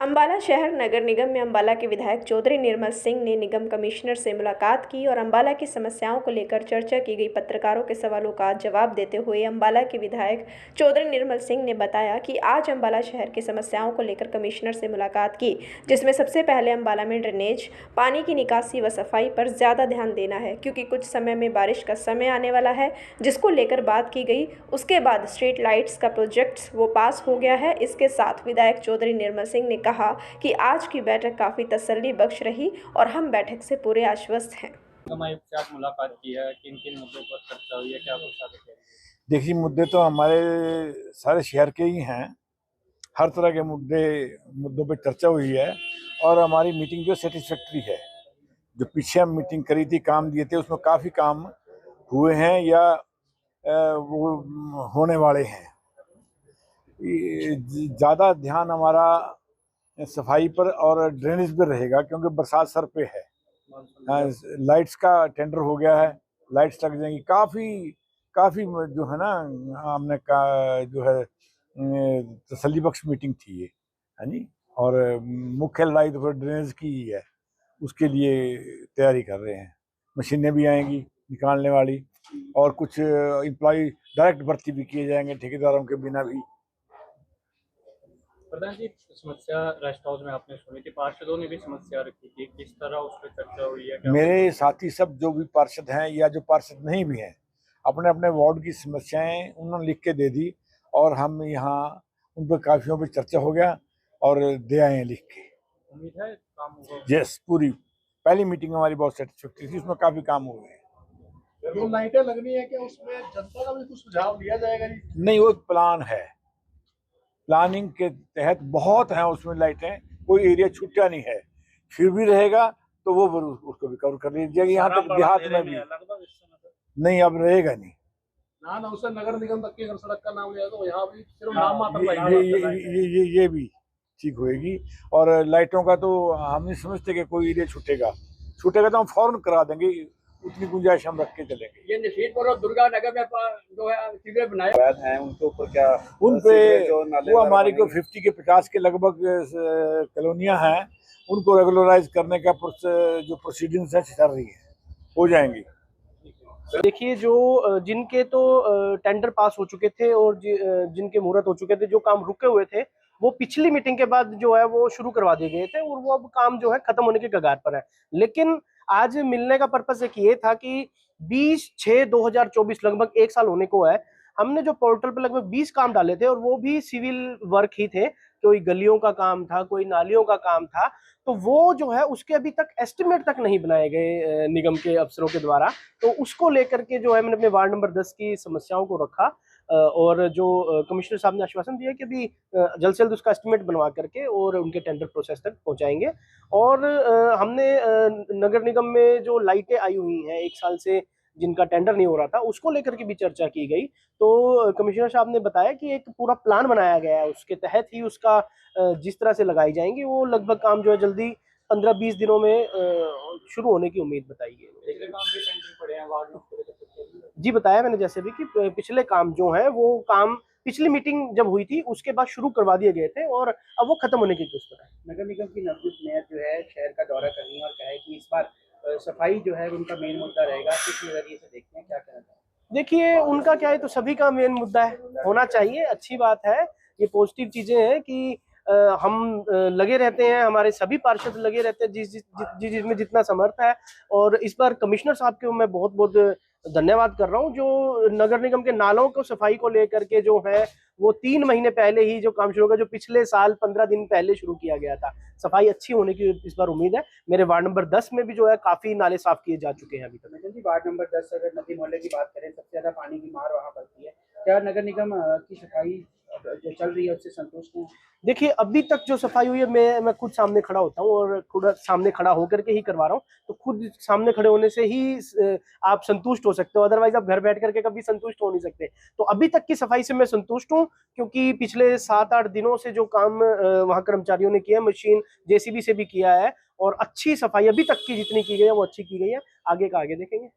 अंबाला शहर नगर निगम में अंबाला के विधायक चौधरी निर्मल सिंह ने निगम कमिश्नर से मुलाकात की और अंबाला की समस्याओं को लेकर चर्चा की गई। पत्रकारों के सवालों का जवाब देते हुए अंबाला के विधायक चौधरी निर्मल सिंह ने बताया कि आज अंबाला शहर की समस्याओं को लेकर कमिश्नर से मुलाकात की, जिसमें सबसे पहले अंबाला में ड्रेनेज, पानी की निकासी व सफाई पर ज़्यादा ध्यान देना है, क्योंकि कुछ समय में बारिश का समय आने वाला है, जिसको लेकर बात की गई। उसके बाद स्ट्रीट लाइट्स का प्रोजेक्ट वो पास हो गया है। इसके साथ विधायक चौधरी निर्मल सिंह ने कहा कि आज की बैठक काफी तसल्ली बख्श रही और हम बैठक से पूरे आश्वस्त हैं। आयुक्त से आप मुलाकात की है, किन किन मुद्दों पर चर्चा हुई है, क्या कुछ बता सकते हैं? देखिए, मुद्दे तो हमारे सारे शहर के ही हैं। हर तरह के मुद्दों पे चर्चा हुई है और हमारी मीटिंग जो सेटिस्फैक्ट्री है। जो पीछे हम मीटिंग करी थी, काम दिए थे, उसमें काफ़ी काम हुए हैं या वो होने वाले हैं। ज़्यादा ध्यान हमारा सफाई पर और ड्रेनेज पर रहेगा, क्योंकि बरसात सर पे है। लाइट्स का टेंडर हो गया है, लाइट्स लग जाएंगी। काफ़ी जो है ना, हमने का जो है तसल्ली बख्श मीटिंग थी ये, है जी। और मुख्य लड़ाई तो फिर ड्रेनेज की ही है, उसके लिए तैयारी कर रहे हैं। मशीनें भी आएंगी निकालने वाली, और कुछ एम्प्लॉय डायरेक्ट भर्ती भी किए जाएंगे ठेकेदारों के बिना भी। प्रधान जी, समस्या रेस्ट हाउस में आपने सुनी थी, पार्षदों ने भी समस्या रखी थी, किस तरह उस पर चर्चा हुई है? मेरे साथी सब जो भी पार्षद हैं या जो पार्षद नहीं भी हैं, अपने अपने वार्ड की समस्याएं उन्होंने लिख के दे दी और हम यहाँ उन पर काफियों पर चर्चा हो गया और दे आए हैं लिख के। उम्मीद है काम होगा? यस, पूरी पहली मीटिंग हमारी बहुत सेटिस्फैक्टरी थी, उसमें काफी काम हुए हैं। जो लाइटें लगनी है क्या उसमें जनता का भी कुछ सुझाव लिया जाएगा जी? नहीं, वो एक प्लान है, प्लानिंग के तहत बहुत हैं उसमें लाइटें, कोई एरिया छूटा नहीं है। फिर भी रहेगा तो वो उसको भी कवर कर लीजिएगा। यहाँ तक देहात में भी नहीं, अब रहेगा नहीं। ना उससे नगर निगम तक की अगर सड़क का नाम लिया तो यहाँ भी सिर्फ नाम मात्र ये भी ठीक होएगी। और लाइटों का तो हम नहीं समझते कि कोई एरिया छूटेगा तो हम फौरन करा देंगे, उतनी गुंजाइश हम रख के चलेंगे। ये निशीतपुर और दुर्गा नगर में जो है सीवरेज बनाए हैं, उनके ऊपर क्या उन पे वो हमारी को 50 के 50 के लगभग कॉलोनियां हैं, उनको रेगुलराइज करने का जो प्रोसीडिंग्स है चल रही है, हो जाएंगी। देखिए, जो जिनके तो टेंडर पास हो चुके थे और जिनके मुहूर्त हो चुके थे, जो काम रुके हुए थे वो पिछली मीटिंग के बाद जो है वो शुरू करवा दिए गए थे और वो अब काम जो है खत्म होने के कगार पर है। लेकिन आज मिलने का पर्पस एक ये था कि 20/6/2024 लगभग 1 साल होने को है, हमने जो पोर्टल पर लगभग 20 काम डाले थे और वो भी सिविल वर्क ही थे। कोई गलियों का काम था, कोई नालियों का काम था, तो वो जो है उसके अभी तक एस्टिमेट तक नहीं बनाए गए निगम के अफसरों के द्वारा। तो उसको लेकर के जो है मैंने अपने वार्ड नंबर 10 की समस्याओं को रखा और जो कमिश्नर साहब ने आश्वासन दिया कि अभी जल्द से जल्द उसका एस्टिमेट बनवा करके और उनके टेंडर प्रोसेस तक पहुंचाएंगे। और हमने नगर निगम में जो लाइटें आई हुई हैं 1 साल से जिनका टेंडर नहीं हो रहा था, उसको लेकर के भी चर्चा की गई। तो कमिश्नर साहब ने बताया कि एक पूरा प्लान बनाया गया है, उसके तहत ही उसका जिस तरह से लगाई जाएंगी वो लगभग काम जो है जल्दी 15-20 दिनों में शुरू होने की उम्मीद बताई है। जी, बताया मैंने जैसे भी कि पिछले काम जो है वो काम पिछली मीटिंग जब हुई थी उसके बाद शुरू करवा दिए गए थे और अब वो खत्म होने की कोशिश कर रहे हैं। नगर निगम की नवनियुक्त मेयर जो है शहर का दौरा कर रही है और कहा है कि इस बार सफाई जो है उनका मेन मुद्दा रहेगा। किस नजरिए से देखते हैं, क्या कहना चाहिए? देखिए, उनका क्या है तो सभी का मेन मुद्दा है, होना चाहिए, अच्छी बात है, ये पॉजिटिव चीजें हैं कि हम लगे रहते हैं, हमारे सभी पार्षद लगे रहते हैं जिसमें जितना समर्थ है। और इस बार कमिश्नर साहब को मैं बहुत बहुत धन्यवाद कर रहा हूँ, जो नगर निगम के नालों को सफाई को लेकर के जो है वो 3 महीने पहले ही जो काम शुरू होगा, जो पिछले साल 15 दिन पहले शुरू किया गया था। सफाई अच्छी होने की इस बार उम्मीद है। मेरे वार्ड नंबर 10 में भी जो है काफी नाले साफ किए जा चुके हैं अभी तक। जी, वार्ड नंबर 10 अगर नदी मोहल्ले की बात करें, सबसे ज्यादा पानी की मार वहाँ पड़ती है, क्या नगर निगम की सफाई जो चल रही है उससे संतुष्ट हैं? देखिए, अभी तक जो सफाई हुई है मैं खुद सामने खड़ा होता हूँ और खुद सामने खड़ा होकर के ही करवा रहा हूँ, तो खुद सामने खड़े होने से ही आप संतुष्ट हो सकते हो, अदरवाइज आप घर बैठ करके कभी संतुष्ट हो नहीं सकते। तो अभी तक की सफाई से मैं संतुष्ट हूँ, क्योंकि पिछले 7-8 दिनों से जो काम वहाँ कर्मचारियों ने किया, मशीन जेसीबी से भी किया है और अच्छी सफाई अभी तक की जितनी की गई है वो अच्छी की गई है। आगे का आगे देखेंगे।